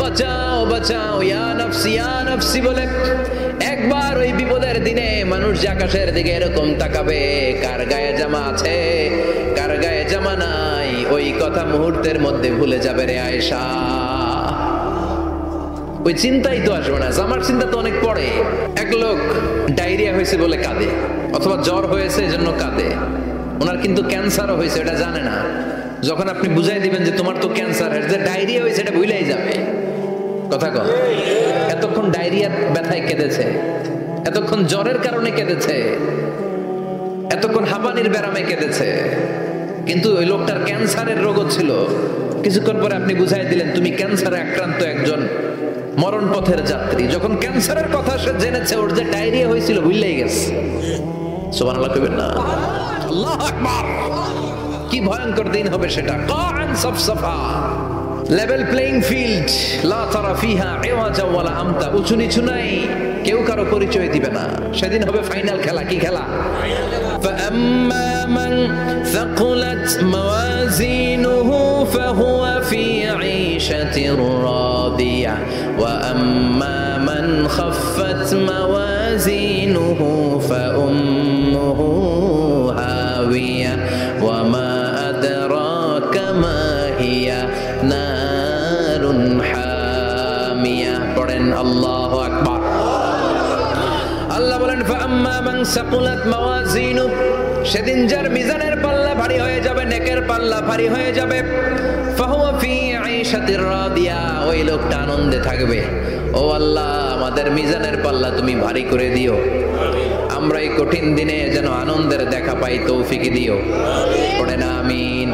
বাঁচাও বাঁচাও, ইয়া নফসি ইয়া নফসি বলে একবার ওই বিপদের দিনে মানুষ যে আকাশের দিকে এরকম তাকাবে, কার গায়ে জামা আছে কার গায়ে জামা নাই, ওই কথা মুহূর্তের মধ্যে ভুলে যাবে রে আয়েশা। ওই চিন্তাই তো আসবে না। জামার চিন্তা তো অনেক পরে। এক লোক ডায়রিয়া হয়েছে বলে কাঁদে, অথবা জ্বর হয়েছে এজন্য কাঁদে। ওনার কিন্তু ক্যান্সারও হয়েছে, এটা জানে না। যখন আপনি বুঝাই দিবেন যে তোমার তো ক্যান্সার, যে ডায়রিয়া হয়েছে এটা ভুলেই যাবে। কথা কন, এতক্ষণ ডায়রিয়ার ব্যথায় কেঁদেছে, এতক্ষণ জ্বরের কারণে কেঁদেছে, এতক্ষণ হাঁপানির ব্যারামে কেঁদেছে, কিন্তু ওই লোকটার ক্যান্সারের রোগও ছিল। কিছুক্ষণ পরে আপনি বুঝাই দিলেন তুমি ক্যান্সারে আক্রান্ত একজন মরণ পথের যাত্রী। যখন ক্যান্সারের কথা সে জেনেছে, ওর যে ডায়রিয়া হয়েছিল ভুলেই গেছে। সুবহানাল্লাহ কইবেন না? আল্লাহু আকবার। কি ভয়ঙ্কর দিন হবে সেটা। কাআন সাফসাফা, লেভেল প্লেইং ফিল্ড, লা তারা ফিহা ইওয়াজা ওয়ালা আমতা, উঁচু নিচু নাই, কেউ কারো পরিচয় দিবে না। সেদিন হবে ফাইনাল খেলা। কি খেলা? فأما من ثقلت موازينه فهو في عيشة راضية وأما من خفت موازينه فأمه هاوية وما أدراك ما هي نار حامية. পড়েন আল্লাহু আকবার। আল্লাহ বলেন ফাআম্মা মান সাকুলাত মাওয়াজিনু, সেদিন যার মিজানের পাল্লা ভারী হয়ে যাবে, নেকের পাল্লা ভারী হয়ে যাবে, ফাহুয়া ফি আইশাতির রাদিয়া, ওই লোকটা আনন্দে থাকবে। ও আল্লাহ, আমাদের মিজানের পাল্লা তুমি ভারী করে দিও, আমরা এই কঠিন দিনে যেন আনন্দের দেখা পাই, তৌফিক দিও। পড়ে না আমিন।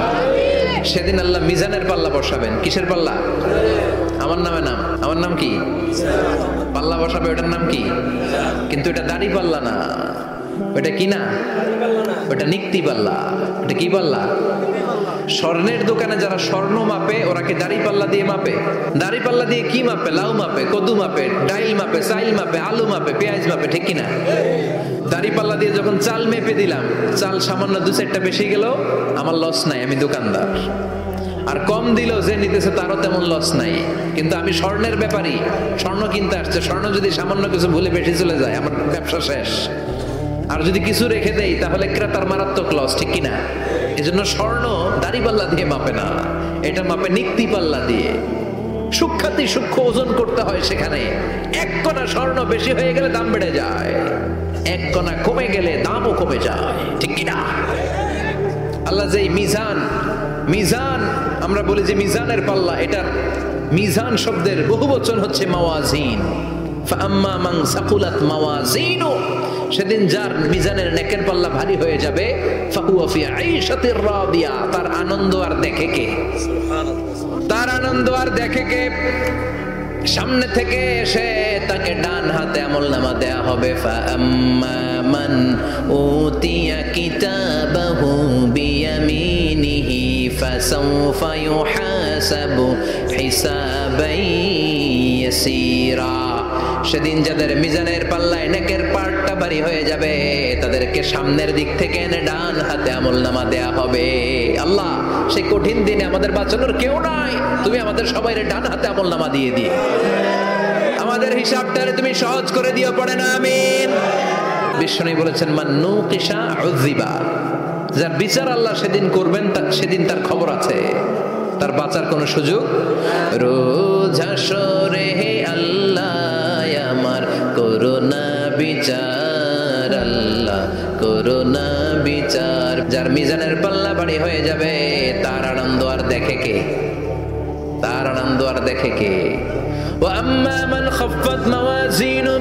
সেদিন আল্লাহ মিজানের পাল্লা বসাবেন। কিসের পাল্লা? আমার নামে নাম। আমার নাম কি? পাল্লা বসাবে, ওটার নাম কি? কিন্তু এটা দাড়ি পাল্লা না, ওটা কি না, ওটা নিক্তি পাল্লা। ওটা কি পাল্লা? স্বর্ণের দোকানে যারা স্বর্ণ মাপে, ওরা কি দাড়ি পাল্লা দিয়ে মাপে? দাড়ি পাল্লা দিয়ে কি মাপে? লাউ মাপে, কদু মাপে, ডাইল মাপে, চাইল মাপে, আলু মাপে, পেঁয়াজ মাপে, ঠিক কিনা? দাড়ি পাল্লা দিয়ে যখন চাল মেপে দিলাম, চাল সামান্য 2-4টা বেশি গেল, আমার লস নাই, আমি দোকানদার। আর কম দিল যে নিতেছে তারও তেমন লস নাই। কিন্তু আমি স্বর্ণের ব্যাপারী, স্বর্ণ কিনতে আসছে, স্বর্ণ যদি সামান্য কিছু ভুলে বেশি চলে যায়, আমার ব্যবসা শেষ। আর যদি কিছু রেখে দেই তাহলে ক্রেতার মারাত্মক লস, ঠিক কিনা? এজন্য স্বর্ণ দাড়ি পাল্লা দিয়ে মাপে না, এটা মাপে নিক্তি পাল্লা দিয়ে। সূক্ষ্মাতি সূক্ষ্ম ওজন করতে হয় সেখানে। এক কণা স্বর্ণ বেশি হয়ে গেলে দাম বেড়ে যায়, এক কণা কমে গেলে দামও কমে যায়, ঠিক কিনা? আল্লাহ যে মিজান, মিজান আমরা বলি যে মিজানের পাল্লা, এটার মিজান শব্দের বহুবচন হচ্ছে মাওয়াজিন। ফাআম্মা মান সাকুলাত মাওয়াজিনু, সেদিন যার মিজানের নেকের পাল্লা ভারী হয়ে যাবে, ফাহুয়া ফি আইশাতির রাদিয়া, তার আনন্দ আর দেখে কে? তার আনন্দ আর দেখে কে? সামনে থেকে এসে তাকে ডান হাতে আমলনামা দেয়া হবে। ফাআম্মা মান উতিয়া কিতাবাহু বিয়ামিনিহি ফাসাউফা ইউহাসাবু হিসাবান ইয়াসীরা, সেদিন যাদের মিজানের পাল্লায় নেকের পার্টটা ভারী হয়ে যাবে, তাদেরকে সামনের দিক থেকে এনে ডান হাতে আমলনামা দেয়া হবে। আল্লাহ, সেই কঠিন দিনে আমাদের বাঁচানোর কেউ নাই, তুমি আমাদের সবাইরে ডান হাতে আমলনামা দিয়ে দিও, আমাদের হিসাবটারে তুমি সহজ করে দিও। পড়ে না আমিন। বিষ্ণু বলেছেন, মান নুকিশা উযিবা, যার বিচার আল্লাহ সেদিন করবেন, সেদিন তার খবর আছে, তার বাঁচার কোনো সুযোগ। রোজ হাসরে হে আল্লাহ আমার করোনা বিচার, আল্লাহ করোনা বিচার। যার মিজানের পাল্লা ভারী হয়ে যাবে, তার আনন্দ আর দেখে কে? তার আনন্দ আর দেখে কে? ওয়া আম্মা মান খাফফাত মাওয়াজিনু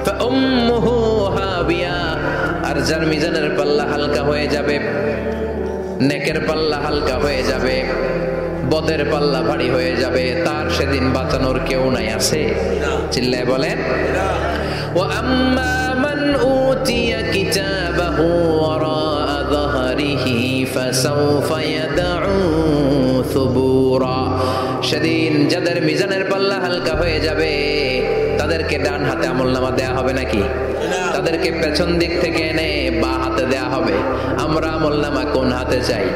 ফাউম্মুহু হাবিয়া, আর যার মিজানের পাল্লা হালকা হয়ে যাবে, নেকের পাল্লা হালকা হয়ে যাবে, বদের পাল্লা ভারী হয়ে যাবে, তার সেদিন বাঁচানোর কেউ নাই। আছে? চিল্লায় বলেন। ওয়া আম্মা মান উতিয়া কিতাবাহু ওয়ারাআ যাহরিহি ফাসাউফা ইয়াদউ সুবুরা, সেদিন যাদের মিজানের পাল্লা হালকা হয়ে যাবে, তাদেরকে ডান হাতে আমলনামা দেয়া হবে নাকি? তাদেরকে পেছন দিক থেকে এনে বা হাতে দেয়া হবে। আমরা আমলনামা কোন হাতে চাই?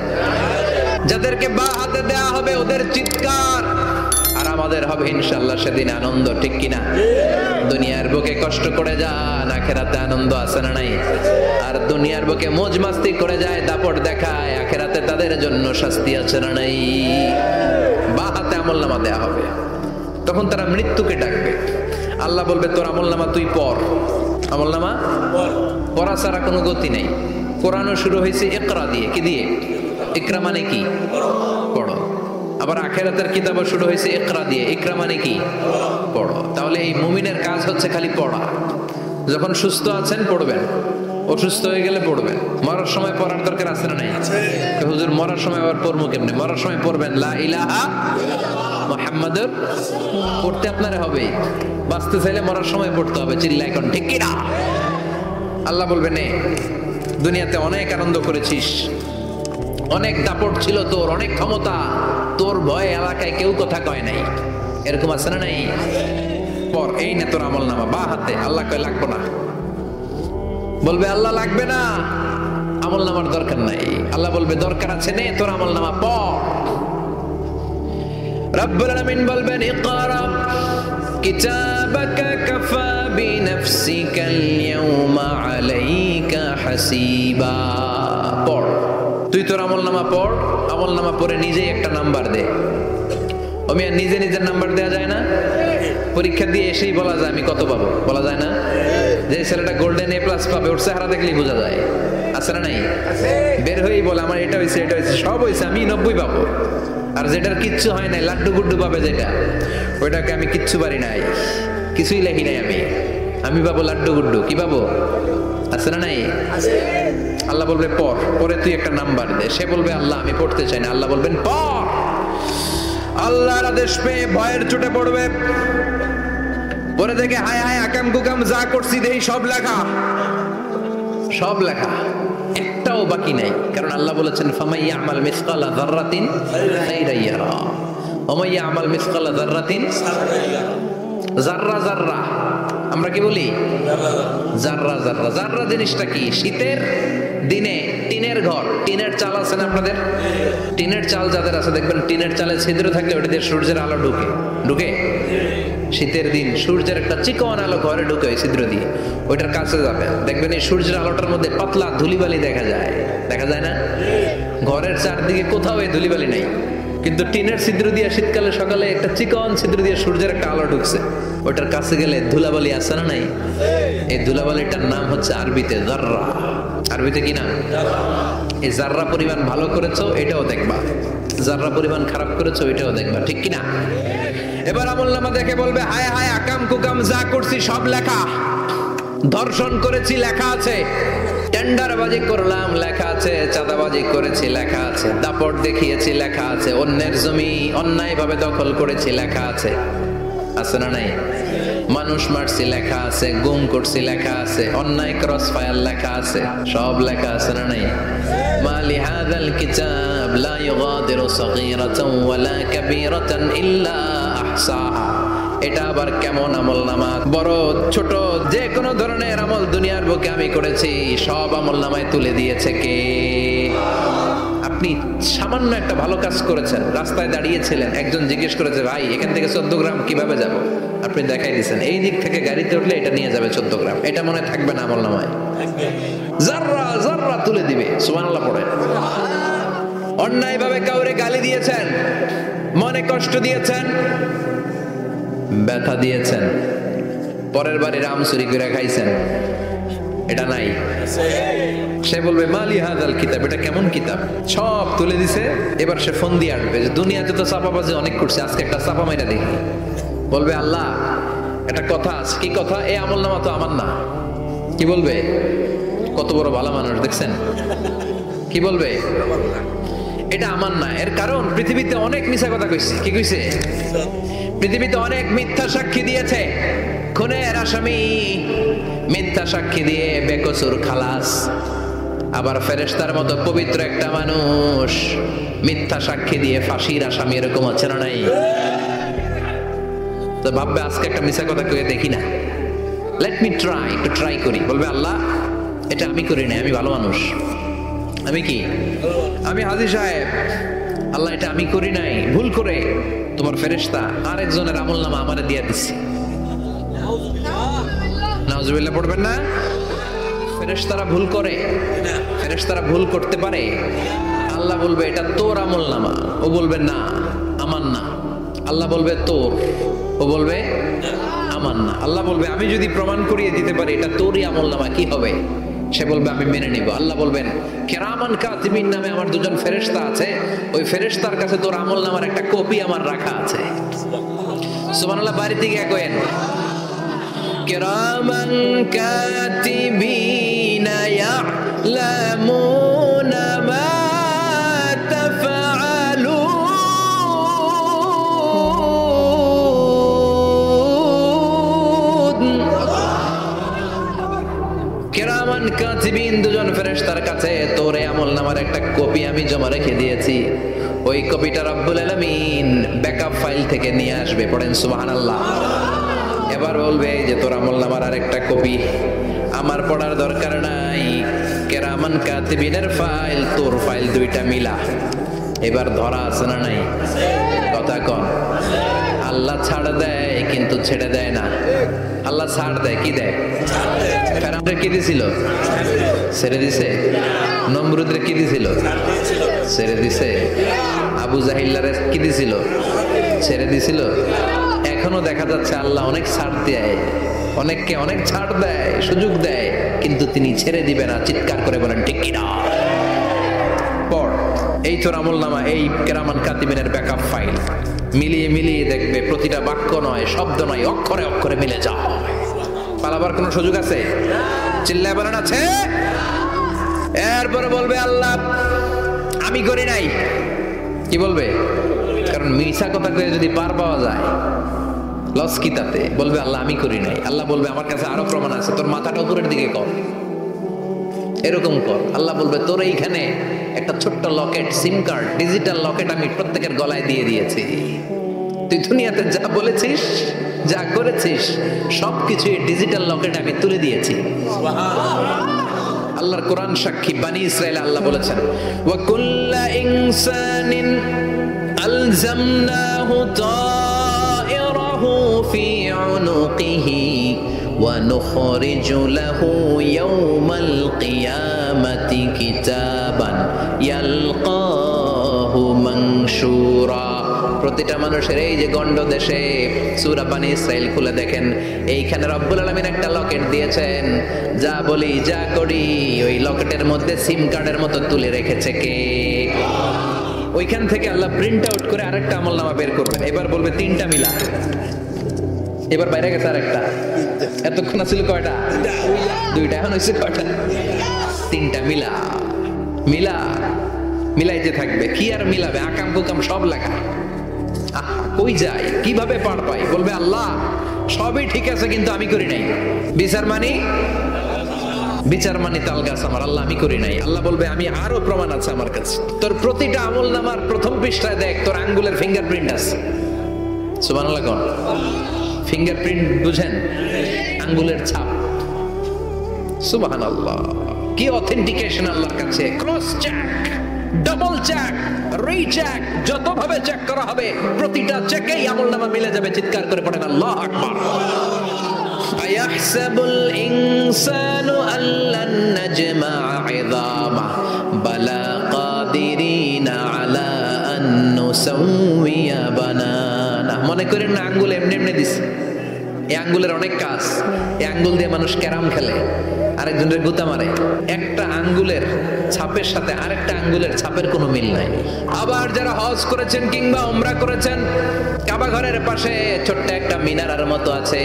যাদেরকে বা হাতে দেয়া হবে ওদের চিৎকার, আর আমাদের হবে ইনশাআল্লাহ সেদিন আনন্দ, ঠিক কিনা? দুনিয়ার বুকে কষ্ট করে যান, আখেরাতে আনন্দ আছে না নাই? আর দুনিয়ার বুকে মौज মাস্তি করে যায়, দাপট দেখায়, আখেরাতে তাদের জন্য শাস্তি আছে না নাই? বা হাতে আমলনামা দেয়া হবে। তখন তারা মৃত্যুকে ডাকবে। আল্লাহ বলবে, তোর আমলনামা তুই পড়। আমলনামা পড়া ছাড়া কোনো গতি নেই। কোরআনও শুরু হয়েছে ইকরা দিয়ে। কি দিয়ে? ইকরা মানে কি? পড়ো। আবার আখেরাতের কিতাবও শুরু হয়েছে ইকরা দিয়ে। ইকরা মানে কি? পড়ো। তাহলে এই মুমিনের কাজ হচ্ছে খালি পড়া। যখন সুস্থ আছেন পড়বেন, অসুস্থ হয়ে গেলে পড়বেন। মরার সময় পড়ার দরকার আছে না নাই? হুজুর মরার সময় আবার পড়বো কেমনে? মরার সময় পড়বেন লা ইলাহা মুহাম্মাদুর, পড়তে আপনার হবে। বাঁচতে চাইলে মরার সময় পড়তে হবে। চিল্লা এখন ঠিক কিনা? আল্লাহ বলবেন, দুনিয়াতে অনেক আনন্দ করেছিস, অনেক দাপট ছিল তোর, অনেক ক্ষমতা, তোর ভয়ে এলাকায় কেউ কথা কয় নাই। এরকম আছে না নাই? পর এই নে তোর আমলনামা বা হাতে। আল্লাহ কয় লাগবে না। বলবে আল্লাহ লাগবে না, আমলনামার দরকার নাই। আল্লাহ বলবে দরকার আছে, নে তোর আমলনামা পড়। রব্বুল আলামিন বলবেন, ইকরা কিতাবাকা কাফা বিনাফসিকাল ইয়াউমা আলাইকা হাসিবা। পড়, তুই তোর আমলনামা পড়। আমলনামা পড়ে নিজেই একটা নাম্বার দে। আমি আর নিজে নিজের নাম্বার দেয়া যায় না? পরীক্ষা দিয়ে এসেই বলা যায় আমি কত পাবো, বলা যায় না? যে ছেলেটা গোল্ডেন এ প্লাস পাবে, ওর চেহারা দেখলেই বোঝা যায়। আছে না নাই? বের হয়েই বলে আমার এটা হয়েছে, এটা হয়েছে, সব হয়েছে, আমি 90 পাবো। আর যেটার কিচ্ছু হয় নাই, লাড্ডু গুড্ডু পাবে যেটা, ওইটাকে আমি কিচ্ছু পারি নাই, কিছুই লেখি নাই আমি পাবো লাড্ডু গুড্ডু। কি পাবো? আছে না নাই? আল্লাহ বলবে পরে তুই একটা নাম্বার দে। সে বলবে আল্লাহ আমি পড়তে চাই না। আল্লাহ বলবেন পড়। আল্লাহর আদেশ পেয়ে ভয়ের চোটে পড়বে, পরে দেখে হায় হায় আকাম কুকাম যা করছি দেই সব লেখা, সব লেখা, একটাও বাকি নাই। কারণ আল্লাহ বলেছেন ফামাইয়া আমাল মিসকালা যাররাতিন খাইরান ইয়ারা ওয়া মাইয়া আমাল মিসকালা যাররাতিন জাররা জাররা। আমরা কি বলি? জাররা জাররা। জাররা জিনিসটা কি? শীতের দিনে টিনের ঘর, টিনের চাল আছে না আপনাদের? টিনের চাল যাদের আছে দেখবেন টিনের চালে ছিদ্র থাকলে ওটা দিয়ে সূর্যের আলো ঢুকে শীতের দিন সূর্যের একটা চিকন আলো ঘরে ঢুকে ওই ছিদ্র দিয়ে, ওইটার কাছে যাবেন দেখবেন এই সূর্যের আলোটার মধ্যে পাতলা ধুলিবালি দেখা যায় না? ঘরের চারদিকে কোথাও এই ধুলিবালি নাই, কিন্তু টিনের ছিদ্র দিয়ে শীতকালে সকালে একটা চিকন ছিদ্র দিয়ে সূর্যের একটা আলো ঢুকছে, ওটার কাছে গেলে ধুলাবালি আছে না নাই? এই ধুলাবালিটার নাম হচ্ছে আরবিতে জাররা। আরবিতে কি নাম? এই জাররা পরিমাণ ভালো করেছো এটাও দেখবা, জাররা পরিমাণ খারাপ করেছো এটাও দেখবা, ঠিক কিনা? এবার আমলনামা দেখে বলবে হায় হায় আকাম কুকাম যা করছি সব লেখা, ধর্ষণ করেছি লেখা আছে, টেন্ডারবাজি করলাম লেখা আছে, চাঁদাবাজি করেছি লেখা আছে, দাপট দেখিয়েছি লেখা আছে, অন্যের জমি অন্যায়ভাবে দখল করেছি লেখা আছে না নাই? মানুষ মারছি লেখা আছে, গুম করছি লেখা আছে, অন্যায় ক্রস ফায়ার লেখা আছে, সব লেখা আছে না নাই? মালি হাযাল কিতাব লা ইউগাদিরু সাগীরাতান ওয়ালা কাবীরাতান ইল্লা আহসাহা। এটা আবার কেমন আমলনামা? বড় ছোট যে কোনো ধরনের আমল দুনিয়ার বুকে আমি করেছি সব আমলনামায় তুলে দিয়েছে কে? আপনি সামান্য একটা ভালো কাজ করেছেন, রাস্তায় দাঁড়িয়েছিলেন, একজন জিজ্ঞেস করেছে ভাই এখান থেকে 14 গ্রাম কিভাবে যাব, আপনি দেখাই দিয়েছেন এই দিক থেকে গাড়িতে উঠলে এটা নিয়ে যাবে 14 গ্রাম, এটা মনে থাকবে না আমলনামায়? জাররা জাররা তুলে দিবে। সুবহানাল্লাহ পড়েন। অন্যায়ভাবে কাউরে গালি দিয়েছেন, মনে কষ্ট দিয়েছেন, ব্যথা দিয়েছেন, পরের বাড়ির আম চুরি করে খাইছেন, এটা নাই? সে বলবে মালি হাযাল কিতাব, এটা কেমন কিতাব? সব তুলে দিছে। এবার সে ফোন দিয়ে আসবে যে দুনিয়াতে তো চাপাবাজি অনেক করছে, আজকে একটা চাপা মাইরা দেখি। বলবে আল্লাহ একটা কথা আছে। কি কথা? এই আমলনামা তো আমার না। কি বলবে? কত বড় ভালো মানুষ দেখছেন? কি বলবে? এটা আমার না। এর কারণ পৃথিবীতে অনেক মিথ্যা কথা কইছে। কি কইছে? পৃথিবীতে অনেক মিথ্যা সাক্ষী দিয়েছে, খুনের আসামি মিথ্যা সাক্ষী দিয়ে বেকসুর খালাস। আবার ফেরেশতার মতো পবিত্র একটা মানুষ মিথ্যা সাক্ষী দিয়ে ফাঁসির আসামি, এরকম আছে না নাই? তো ভাববে আজকে একটা মিথ্যা কথা কয়ে দেখি না, লেট মি ট্রাই করি। বলবে আল্লাহ এটা আমি করি না, আমি ভালো মানুষ। আমি কি? আমি হাজী সাহেব। আল্লাহ এটা আমি করি নাই, ভুল করে তোমার ফেরেশতা আরেকজনের আমলনামা আমারে দিয়ে দিচ্ছে। নাউজুবিল্লাহ পড়বেন না? ফেরেশতারা ভুল করে, ফেরেশতারা ভুল করতে পারে। আল্লাহ বলবে এটা তোর আমলনামা, ও বলবে না আমার না। আল্লাহ বলবে তোর, ও বলবে আমার না। আল্লাহ বলবে আমি যদি প্রমাণ করিয়ে দিতে পারি এটা তোরই আমলনামা, কি হবে? সে বলবে আমি মেনে নিব। আল্লাহ বলবেন কিরামান কাতিবিন নামে আমার দুজন ফেরেশতা আছে, ওই ফেরেশতার কাছে তোর আমলনামার একটা কপি আমার রাখা আছে। সুবহানাল্লাহ। বাড়িতে গিয়ে কয়েন কিরামান কাতিবিনা ইয়ালামুনা মা কিরামান কাতিবিন দুজন ফেরেশতার কাছে তোর আমলনামার একটা কপি আমি জমা রেখে দিয়েছি। ওই কপিটা রব্বুল আলামিন ব্যাকআপ ফাইল থেকে নিয়ে আসবে। পড়েন সুবহানাল্লাহ। এবার বলবে যে তোর আমলনামার আরেকটা কপি আমার পড়ার দরকার নাই, কিরামান কাতিবিনের ফাইল তোর ফাইল দুইটা মিলা। এবার ধরা আছে না নাই? কথা কন। আল্লাহ ছাড় দেয় কিন্তু ছেড়ে দেয় না। আল্লাহ ছাড় দেয়, কি দেয়? ফেরাউনকে কি দিছিল? ছেড়ে দিছে। নমরুদরে কি দিছিল? ছেড়ে দিছে। আবু জাহিল্লারে কি দিছিল? ছেড়ে দিছিল। এখনো দেখা যাচ্ছে আল্লাহ অনেক ছাড় দেয়, অনেককে অনেক ছাড় দেয়, সুযোগ দেয়, কিন্তু তিনি ছেড়ে দিবে না। চিৎকার করে বলেন ঠিক কিনা? পড় এই তোর আমলনামা, এই কেরামান কাতিবিনের ব্যাকআপ ফাইল মিলিয়ে মিলিয়ে দেখবে প্রতিটা বাক্য নয়, শব্দ নয়, অক্ষরে অক্ষরে মিলে যায়। পালাবার কোনো সুযোগ আছে? চিল্লায় বলেন আছে? এরপরে বলবে আল্লাহ আমি করি নাই। কি বলবে? কারণ মিছা কথা কয়ে যদি পার পাওয়া যায় লস কি তাতে? বলবে আল্লাহ আমি করি নাই। আল্লাহ বলবে আমার কাছে আরো প্রমাণ আছে, তোর মাথাটা উপরের দিকে কর, এরকম কর। আল্লাহ বলবে তোর এইখানে একটা ছোট্ট লকেট, সিম কার্ড, ডিজিটাল লকেট আমি প্রত্যেকের গলায় দিয়ে দিয়েছি। তুই দুনিয়াতে যা বলেছিস, যা করেছিস, সবকিছু এই ডিজিটাল লকেট আমি তুলে দিয়েছি। আল্লাহর কোরআন সাক্ষী, বানি ইসরাইল আল্লাহ বলেছেন ওয়া কুল্লা ইনসানিন আলজামনাহু তায়রাহু ফি উনুকিহি ওয়া নুখরিজু লাহু ইয়াওমাল কিয়ামাতি কিতাবান ইয়ালকাহু মানশুরা। প্রতিটা মানুষের এই যে গন্ড দেশে সূরা বানি ইসরাইল খুলে দেখেন, এইখানে রব্বুল আলামিন একটা লকেট দিয়েছেন। যা বলি যা করি ওই লকেটের মধ্যে সিম কার্ডের মতো তুলে রেখেছে কে? ওইখান থেকে আল্লাহ প্রিন্ট আউট করে আরেকটা আমলনামা বের করবেন। এবার বলবে তিনটা মিলা, এবার বাইরে গেছে আরেকটা। এতক্ষণ ছিল কয়টা? দুইটা, এখন হয়েছে কয়টা? তিনটা। মিলা মিলা মিলাইতে থাকবে। কি আর মিলাবে? আকাম কুকাম সব লাগা। কই যায়, কিভাবে পার পাই? বলবে আল্লাহ সবই ঠিক আছে কিন্তু আমি করি নাই। বিচার মানি তাল গাছ আমার, আল্লাহ আমি করি নাই। আল্লাহ বলবে আমি আরো প্রমাণ আছে আমার কাছে। তোর প্রতিটা আমলনামার প্রথম পৃষ্ঠায় দেখ তোর আঙ্গুলের ফিঙ্গারপ্রিন্ট আছে। সুবহানাল্লাহ কোন? ফিঙ্গারপ্রিন্ট বুঝেন? আঙ্গুলের ছাপ। সুবহানাল্লাহ, কি অথেন্টিকেশন আল্লাহর কাছে। Cross check, double check, recheck, যতভাবে চেক করা হবে প্রতিটা চেকেই আমলনামা মিলে যাবে। চিৎকার করে পড়েন আল্লাহু আকবার। আয়াহসাবুল ইনসানু আল্লান নাজমা'a 'ইযামা বালা কাদিরিনা আলা আন নুসাউইয়া বানানা। মনে করেন না আঙ্গুল এমনি এমনি দিছে, এই আঙ্গুলের অনেক কাজ। এই আঙ্গুল দিয়ে মানুষ ক্যারাম খেলে, আরেকজনের গুতা মারে। একটা আঙ্গুলের ছাপের সাথে আরেকটা আঙ্গুলের ছাপের কোনো মিল নাই। আবার যারা হজ করেছেন কিংবা উমরা করেছেন, কাবা ঘরের পাশে ছোট্ট একটা মিনারার মতো আছে।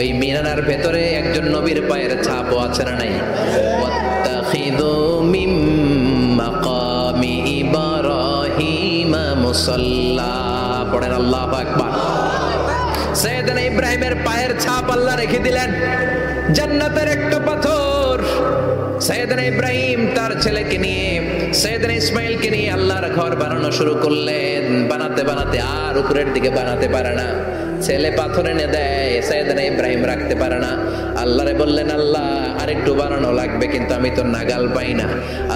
ওই মিনারার ভেতরে একজন নবীর পায়ের ছাপও আছে না নাই? ওয়াত্তাখিযু মিন মাকামি ইব্রাহিম মুসাল্লা। পড়েন আল্লাহু আকবার। সাইয়েদনা ইব্রাহিমের পায়ের ছাপ আল্লাহ রেখে দিলেন জান্নাতের একটা পাথর। সাইয়েদনা ইব্রাহিম তার ছেলেকে নিয়ে, সাইয়েদনা ইসমাইলকে নিয়ে আল্লাহর ঘর বানানো শুরু করলেন। বানাতে বানাতে আর উপরের দিকে বানাতে পারে না, ছেলে পাথর এনে দেয়, সাইয়েদনা ইব্রাহিম রাখতে পারে না। আল্লাহরে বললেন আল্লাহ আরেকটু বানানো লাগবে কিন্তু আমি তো নাগাল পাই না।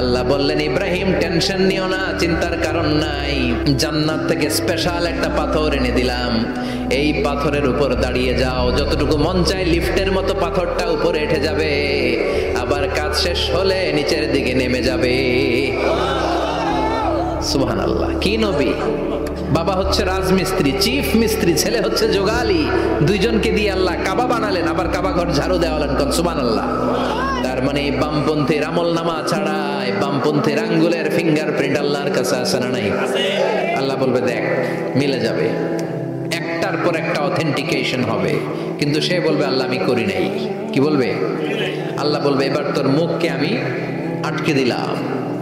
আল্লাহ বললেন ইব্রাহিম টেনশন নিও না, চিন্তার কারণ নাই, জান্নাত থেকে স্পেশাল একটা পাথর এনে দিলাম। এই পাথরের উপর দাঁড়িয়ে যাও, যতটুকু মন চায় লিফটের মতো পাথরটা উপরে উঠে যাবে, আবার কাজ শেষ হলে নিচের দিকে নেমে যাবে। সুবহানাল্লাহ, কি নবী! বাবা হচ্ছে রাজমিস্ত্রি, চিফ মিস্ত্রি, ছেলে হচ্ছে যোগালি। দুইজনকে দিয়ে আল্লাহ কাবা বানালেন, আবার কাবা ঘর ঝাড়ু দেওয়ালেন। কোন সুবহানাল্লাহ। তার মানে বামপন্থীর আমলনামা ছাড়া বামপন্থীর আঙ্গুলের ফিঙ্গারপ্রিন্ট আল্লাহর কাছে আছে না নাই? আল্লাহ বলবে দেখ মিলে যাবে, একটার পর একটা অথেন্টিকেশন হবে, কিন্তু সে বলবে আল্লাহ আমি করি নাই। কি বলবে? আল্লাহ বলবে এবার তোর মুখকে আমি আটকে দিলাম,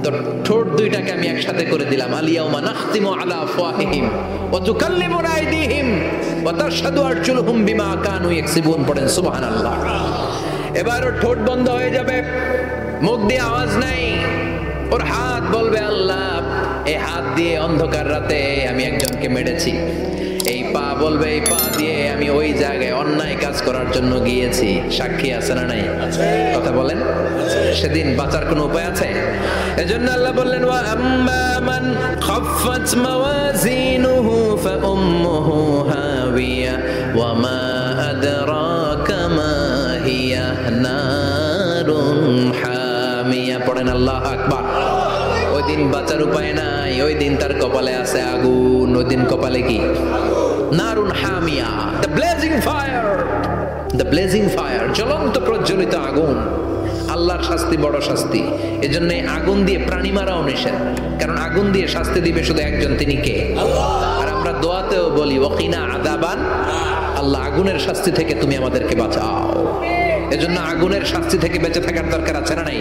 তোর ঠোঁট দুইটাকে আমি একসাথে করে দিলাম। আলিয়াউমা নাখতিমু আলা আফওয়াহিহিম ওয়া তুকাল্লিমুনা আইদিহিম ওয়া তাশহাদু আরজুলুহুম বিমা কানু ইয়াকসিবুন। পড়েন সুবহানাল্লাহ। এবার ওর ঠোঁট বন্ধ হয়ে যাবে, মুখ দিয়ে আওয়াজ নাই। ওর হাত বলবে আল্লাহ এই হাত দিয়ে অন্ধকার রাতে আমি একজনকে মেরেছি। এই পা বলবে এই পা দিয়ে আমি ওই জায়গায় অন্যায় কাজ করার জন্য গিয়েছি। সাক্ষী আছে না নাই? কথা বলেন। সেদিন বাঁচার কোনো উপায় আছে? এজন্য আল্লাহ বললেন ওয়া আম্মা মান খাফফাত মাওয়াজিনুহু ফাউম্মুহু হাবিয়া ওয়া মা আদরাকা মা হিয়া নারুন হামিয়া। পড়েন আল্লাহু আকবার। ওই দিন বাঁচার উপায় নাই, ওই দিন তার কপালে আছে আগুন। ওই দিন কপালে কি? নারুন হামিয়া, the blazing fire, the blazing fire, জ্বলন্ত প্রজ্বলিত আগুন। আল্লাহর শাস্তি বড় শাস্তি। এজন্য আগুন দিয়ে প্রাণী মারাও নিষেধ, কারণ আগুন দিয়ে শাস্তি দিবে শুধু একজন, তিনি কে? আর আমরা দোয়াতেও বলি ওয়াকিনা আযাবান, আল্লাহ আগুনের শাস্তি থেকে তুমি আমাদেরকে বাঁচাও। এজন্য আগুনের শাস্তি থেকে বেঁচে থাকার দরকার আছে না নাই?